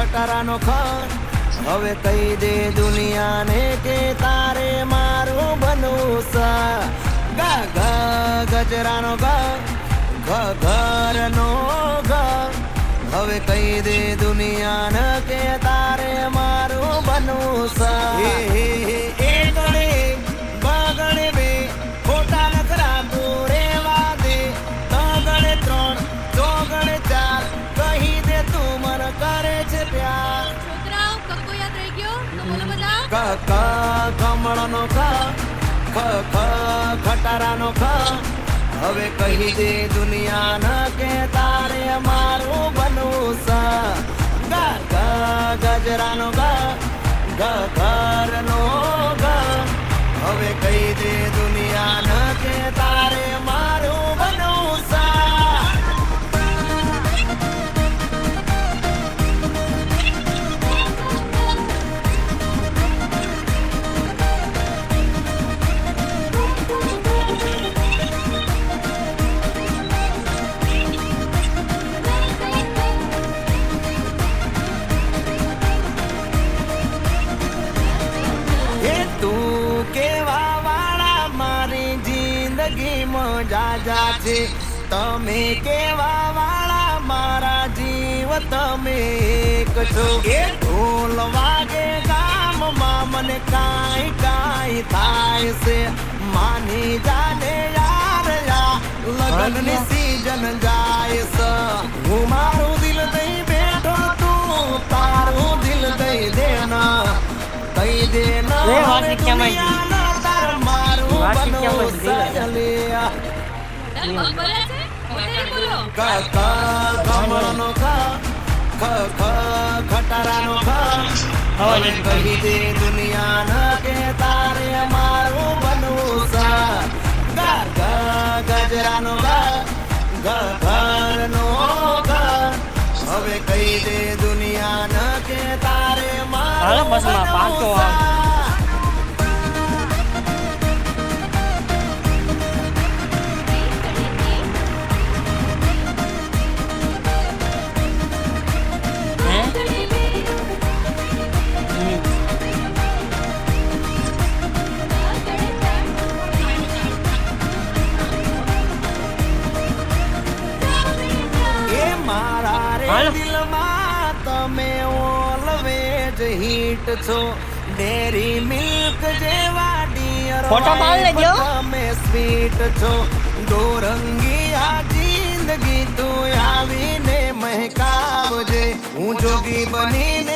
ખટારાનો ખ હવે કહી દે દુનિયાને કે તારે મારું બનવું સા ગા ગા ગજરાનો ગા ઘ ઘરનો ઘ હવે કહી દે દુનિયાને કે તારે મારું બનવું સા હે હે હે એ ગણે બગણે બે ખોટા નખરા તું રેવા દે તગણે ત્રણ ચોગણે ચાર કહી દે તું મને કરે છે પ્યાર છોકરાઓ કક્કો યાદ રહી ગયો તો બોલો બધા ક ક કમળનો ક ખ ખ ખટારાનો ખ હવે કહી દે દુનિયાને કે તારે મારું બનવું સા ગા ગા ગજરાનો ગા ઘ ઘરનો ઘ હવે કહી દે દુનિયાને કે તારે મારું બનવું સા તું કેવા વાળા મારી જિંદગીમાં જાજા છે તમે કેવા વાળા મારા જીવ તમે એક છો એ ઢોલ વાગે ગામમાં મને કાંઈ કાંઈ થાય છે માની જાને યાર યા લગ્નની સીઝન જાય છે હું મારું દિલ દઈ બેઠો તું તારું દિલ દઈ દેના કહી દે ના દુનિયાના તાર મારું બનવું સજલિયા તાર મગ બોલે છે મોટેથી બોલો ક ક કમળનો ખ ખ ખ ખટારાનો ખ હવે કહી દે દુનિયાને કે તારે મારું બનવું સા ગા ગા ગજરાનો ગા ઘ ઘરનો ઘ હવે કહી દે દુનિયાને કે તારે મારું બનવું સા મારા રે દિલમાં તમે ઓલવેજ હિટ છો ડેરી મિલ્ક જેવા ડિયર તમે સ્વીટ છો દોરંગી આ જિંદગી તું આવીને મહેકાવજે હું જોગી બનીને